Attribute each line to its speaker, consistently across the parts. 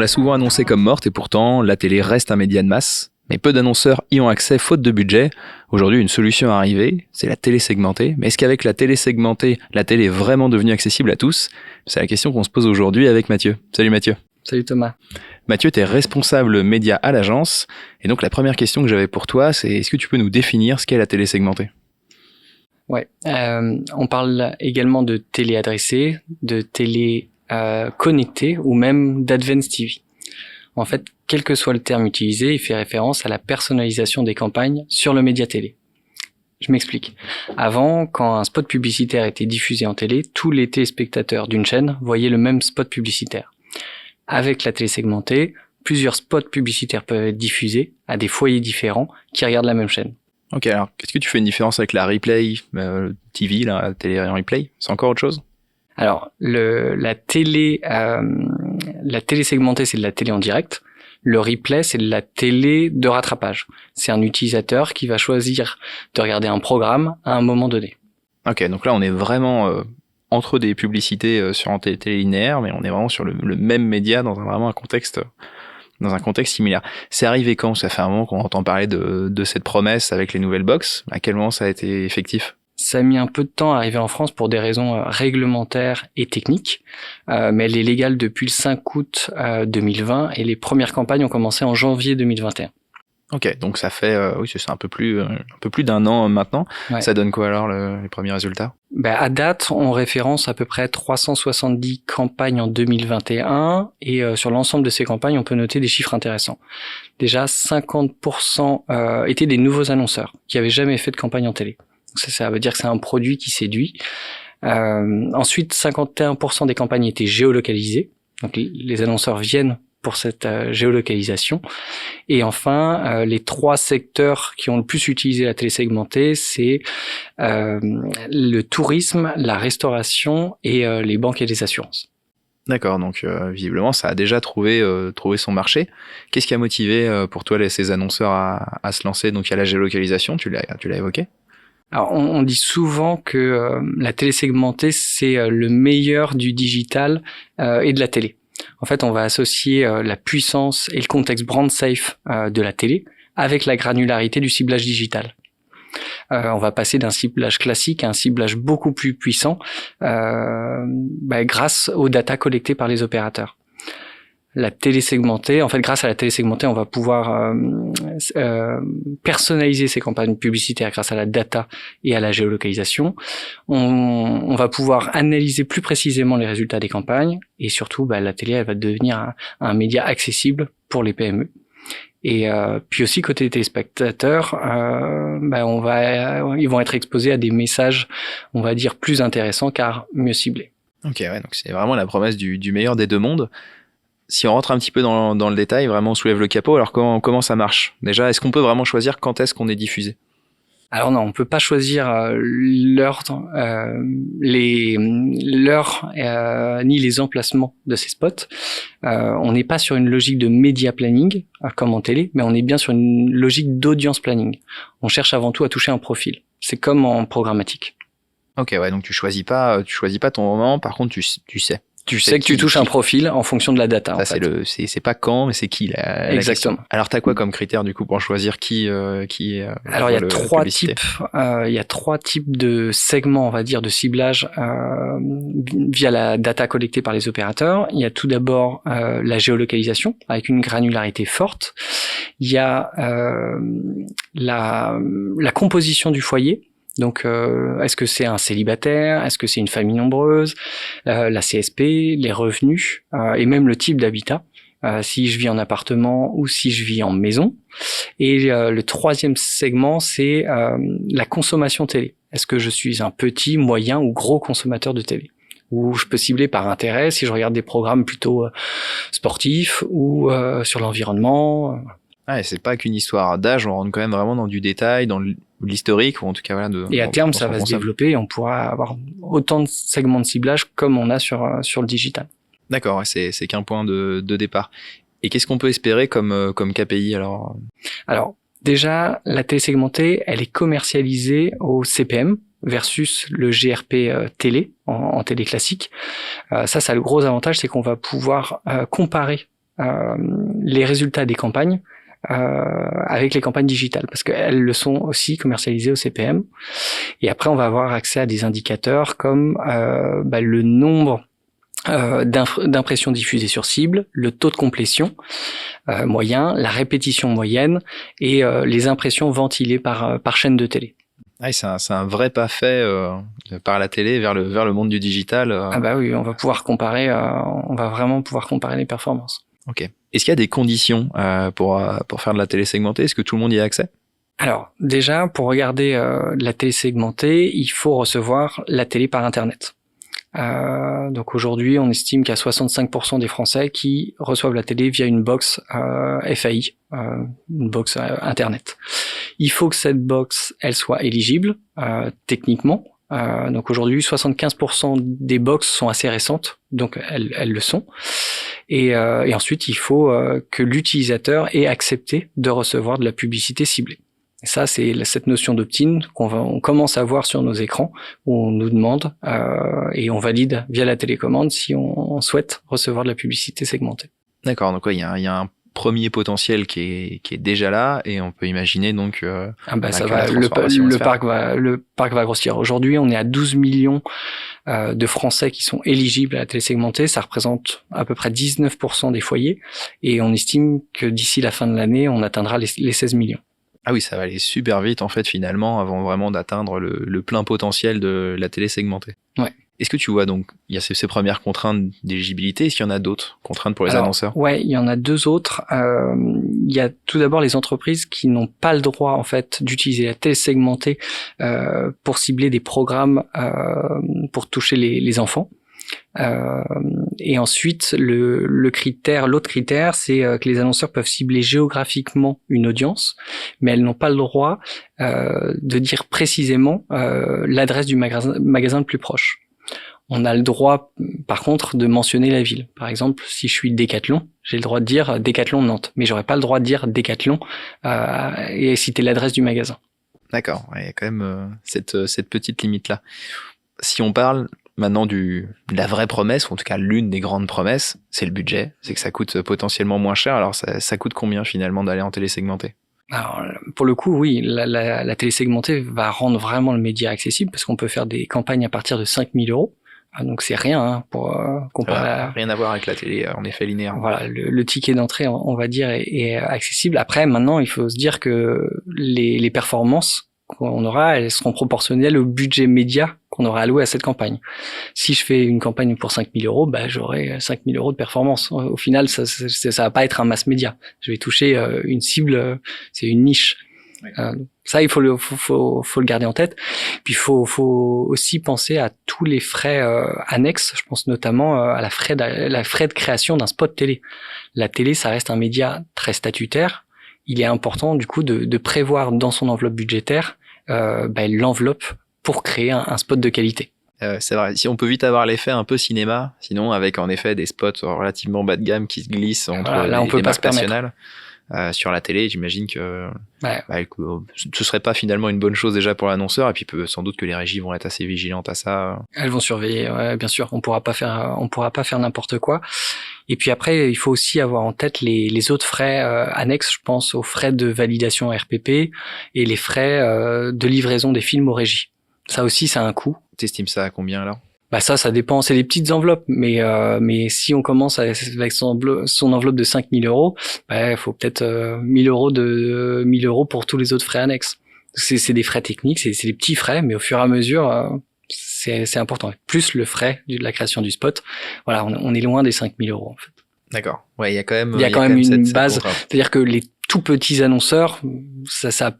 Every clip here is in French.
Speaker 1: l'a souvent annoncée comme morte et pourtant, la télé reste un média de masse. Mais peu d'annonceurs y ont accès faute de budget. Aujourd'hui, une solution est arrivée, c'est la télé segmentée. Mais est-ce qu'avec la télé segmentée, la télé est vraiment devenue accessible à tous ? C'est la question qu'on se pose aujourd'hui avec Mathieu. Salut Mathieu.
Speaker 2: Salut Thomas.
Speaker 1: Mathieu, tu es responsable média à l'agence. Et donc la première question que j'avais pour toi, c'est est-ce que tu peux nous définir ce qu'est la télé segmentée ?
Speaker 2: Ouais, on parle également de télé adressée, de télé connectée ou même d'Advanced TV. En fait, quel que soit le terme utilisé, il fait référence à la personnalisation des campagnes sur le média télé. Je m'explique. Avant, quand un spot publicitaire était diffusé en télé, tous les téléspectateurs d'une chaîne voyaient le même spot publicitaire. Avec la télé segmentée, plusieurs spots publicitaires peuvent être diffusés à des foyers différents qui regardent la même chaîne.
Speaker 1: Ok, alors est-ce que tu fais une différence avec la replay TV, la télé en replay ? C'est encore autre chose ?
Speaker 2: Alors, la télé segmentée, c'est de la télé en direct. Le replay, c'est de la télé de rattrapage. C'est un utilisateur qui va choisir de regarder un programme à un moment donné.
Speaker 1: Ok, donc là, on est vraiment entre des publicités sur un télé linéaire, mais on est vraiment sur le même média dans un contexte similaire. C'est arrivé quand ? Ça fait un moment qu'on entend parler de cette promesse avec les nouvelles box. À quel moment ça a été effectif ?
Speaker 2: Ça a mis un peu de temps à arriver en France pour des raisons réglementaires et techniques, mais elle est légale depuis le 5 août 2020 et les premières campagnes ont commencé en janvier 2021.
Speaker 1: Ok, donc ça fait oui, c'est un peu plus d'un an maintenant. Ouais. Ça donne quoi alors les premiers résultats ?
Speaker 2: À date, on référence à peu près 370 campagnes en 2021 et sur l'ensemble de ces campagnes, on peut noter des chiffres intéressants. Déjà, 50% étaient des nouveaux annonceurs qui avaient jamais fait de campagne en télé. Ça veut dire que c'est un produit qui séduit. Ensuite, 51% des campagnes étaient géolocalisées. Donc, les annonceurs viennent pour cette géolocalisation. Et enfin, les 3 secteurs qui ont le plus utilisé la télé segmentée, c'est le tourisme, la restauration et les banques et les assurances.
Speaker 1: D'accord, donc visiblement, ça a déjà trouvé son marché. Qu'est-ce qui a motivé pour toi ces annonceurs à se lancer ? Donc, il y a la géolocalisation, tu l'as évoqué.
Speaker 2: Alors, on dit souvent que la télé segmentée, c'est le meilleur du digital et de la télé. En fait, on va associer la puissance et le contexte brand safe de la télé avec la granularité du ciblage digital. On va passer d'un ciblage classique à un ciblage beaucoup plus puissant grâce aux data collectées par les opérateurs. La télé segmentée, en fait, grâce à la télé segmentée, on va pouvoir personnaliser ces campagnes publicitaires grâce à la data et à la géolocalisation. On va pouvoir analyser plus précisément les résultats des campagnes et surtout, la télé, elle va devenir un média accessible pour les PME. Et puis aussi côté téléspectateurs, ils vont être exposés à des messages, on va dire, plus intéressants car mieux ciblés.
Speaker 1: Ok, ouais, donc c'est vraiment la promesse du meilleur des deux mondes. Si on rentre un petit peu dans le détail, vraiment on soulève le capot, alors comment ça marche ? Déjà, est-ce qu'on peut vraiment choisir quand est-ce qu'on est diffusé ?
Speaker 2: Alors non, on peut pas choisir l'heure ni les emplacements de ces spots. On n'est pas sur une logique de media planning comme en télé, mais on est bien sur une logique d'audience planning. On cherche avant tout à toucher un profil. C'est comme en programmatique.
Speaker 1: Ok, ouais, donc tu choisis pas ton moment. Par contre, tu sais.
Speaker 2: Tu sais que tu touches un profil en fonction de la data.
Speaker 1: Ça, c'est pas quand, mais c'est qui la
Speaker 2: Exactement.
Speaker 1: Alors, t'as quoi comme critère du coup pour choisir qui
Speaker 2: Alors, il y a 3 types. Il y a 3 types de segments, on va dire, de ciblage via la data collectée par les opérateurs. Il y a tout d'abord la géolocalisation avec une granularité forte. Il y a la composition du foyer. Donc, est-ce que c'est un célibataire ? Est-ce que c'est une famille nombreuse ? La CSP, les revenus et même le type d'habitat. Si je vis en appartement ou si je vis en maison. Et le 3e segment, c'est la consommation télé. Est-ce que je suis un petit, moyen ou gros consommateur de télé ? Ou je peux cibler par intérêt si je regarde des programmes plutôt sportifs ou sur l'environnement.
Speaker 1: Ah, et c'est pas qu'une histoire d'âge, on rentre quand même vraiment dans du détail, dans l'historique, ou en tout cas voilà.
Speaker 2: Et à terme, ça va se développer et on pourra avoir autant de segments de ciblage comme on a sur le digital.
Speaker 1: D'accord, ouais, c'est qu'un point de départ. Et qu'est-ce qu'on peut espérer comme KPI alors ? Alors,
Speaker 2: déjà, la télé segmentée, elle est commercialisée au CPM versus le GRP télé en télé classique. Ça a le gros avantage, c'est qu'on va pouvoir comparer les résultats des campagnes avec les campagnes digitales, parce qu'elles le sont aussi commercialisées au CPM. Et après, on va avoir accès à des indicateurs comme le nombre d'impressions diffusées sur cible, le taux de complétion moyen, la répétition moyenne et les impressions ventilées par chaîne de télé.
Speaker 1: Ah, c'est un vrai pas fait par la télé vers le monde du digital.
Speaker 2: Ah bah oui, on va pouvoir comparer, on va vraiment pouvoir comparer les performances.
Speaker 1: Ok. Est-ce qu'il y a des conditions pour faire de la télé segmentée? Est-ce que tout le monde y a accès?
Speaker 2: Alors déjà, pour regarder de la télé segmentée, il faut recevoir la télé par Internet. Donc aujourd'hui, on estime qu'il y a 65% des Français qui reçoivent la télé via une box FAI, une box Internet. Il faut que cette box, elle soit éligible techniquement. Donc aujourd'hui, 75% des box sont assez récentes, donc elles le sont. Et ensuite, il faut que l'utilisateur ait accepté de recevoir de la publicité ciblée. Et ça, c'est cette notion d'opt-in on commence à voir sur nos écrans, où on nous demande et on valide via la télécommande si on souhaite recevoir de la publicité segmentée.
Speaker 1: D'accord, donc il y a un premier potentiel qui est déjà là, et on peut imaginer donc
Speaker 2: le parc va grossir. Aujourd'hui, on est à 12 millions de Français qui sont éligibles à la télé segmentée. Ça représente à peu près 19% des foyers, et on estime que d'ici la fin de l'année, on atteindra les 16 millions.
Speaker 1: Ah oui, ça va aller super vite en fait finalement avant vraiment d'atteindre le plein potentiel de la télé segmentée.
Speaker 2: Ouais.
Speaker 1: Est-ce que tu vois donc il y a ces premières contraintes d'éligibilité, est-ce qu'il y en a d'autres contraintes pour les annonceurs?
Speaker 2: Ouais, il y en a deux autres. Il y a tout d'abord les entreprises qui n'ont pas le droit en fait d'utiliser la télé segmentée pour cibler des programmes pour toucher les enfants. Et ensuite, l'autre critère, c'est que les annonceurs peuvent cibler géographiquement une audience, mais elles n'ont pas le droit de dire précisément l'adresse du magasin le plus proche. On a le droit, par contre, de mentionner la ville. Par exemple, si je suis Decathlon, j'ai le droit de dire Decathlon Nantes, mais j'aurais pas le droit de dire Decathlon et citer l'adresse du magasin.
Speaker 1: D'accord, il y a quand même cette petite limite-là. Si on parle maintenant de la vraie promesse, ou en tout cas l'une des grandes promesses, c'est le budget, c'est que ça coûte potentiellement moins cher. Alors ça coûte combien finalement d'aller en télé segmentée?
Speaker 2: Alors, pour le coup, oui, la télé segmentée va rendre vraiment le média accessible, parce qu'on peut faire des campagnes à partir de 5 000 €. Donc c'est rien pour comparer
Speaker 1: rien à voir avec la télé en effet linéaire.
Speaker 2: Voilà, le ticket d'entrée, on va dire, est accessible. Après, maintenant, il faut se dire que les performances qu'on aura, elles seront proportionnelles au budget média qu'on aura alloué à cette campagne. Si je fais une campagne pour 5 000 €, j'aurai 5 000 € de performance. Au final, ça va pas être un mass média. Je vais toucher une cible, c'est une niche. Oui. Ça, il faut le garder en tête. Puis il faut aussi penser à tous les frais annexes. Je pense notamment à la frais de création d'un spot télé. La télé, ça reste un média très statutaire. Il est important du coup de prévoir dans son enveloppe budgétaire l'enveloppe pour créer un spot de qualité.
Speaker 1: C'est vrai, si on peut vite avoir l'effet un peu cinéma, sinon avec en effet des spots relativement bas de gamme qui se glissent entre les marques nationales. Sur la télé, j'imagine que ce serait pas finalement une bonne chose déjà pour l'annonceur, et puis sans doute que les régies vont être assez vigilantes à ça.
Speaker 2: Elles vont surveiller, ouais, bien sûr. On pourra pas faire n'importe quoi. Et puis après, il faut aussi avoir en tête les autres frais annexes. Je pense aux frais de validation RPP et les frais de livraison des films aux régies. Ça aussi, ça a un coût.
Speaker 1: T'estimes ça à combien alors?
Speaker 2: Ça dépend, c'est des petites enveloppes, mais si on commence avec son enveloppe de 5 000 €, il faut peut-être 1 000 € pour tous les autres frais annexes. C'est des frais techniques, c'est des petits frais, mais au fur et à mesure, c'est important. Plus le frais de la création du spot, voilà, on est loin des 5 000 € en fait.
Speaker 1: D'accord. Ouais, il y a quand même
Speaker 2: une base. C'est-à-dire que les tout petits annonceurs, ça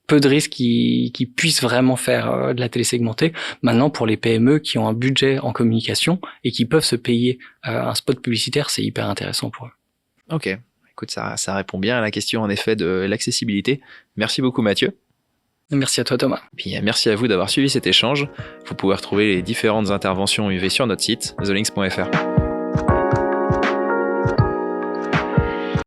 Speaker 2: peu de risques qui puissent vraiment faire de la télé segmentée. Maintenant, pour les PME qui ont un budget en communication et qui peuvent se payer un spot publicitaire, c'est hyper intéressant pour eux.
Speaker 1: Ok, écoute, ça répond bien à la question en effet de l'accessibilité. Merci beaucoup Mathieu.
Speaker 2: Merci à toi Thomas.
Speaker 1: Et puis merci à vous d'avoir suivi cet échange. Vous pouvez retrouver les différentes interventions UV sur notre site, thelinks.fr.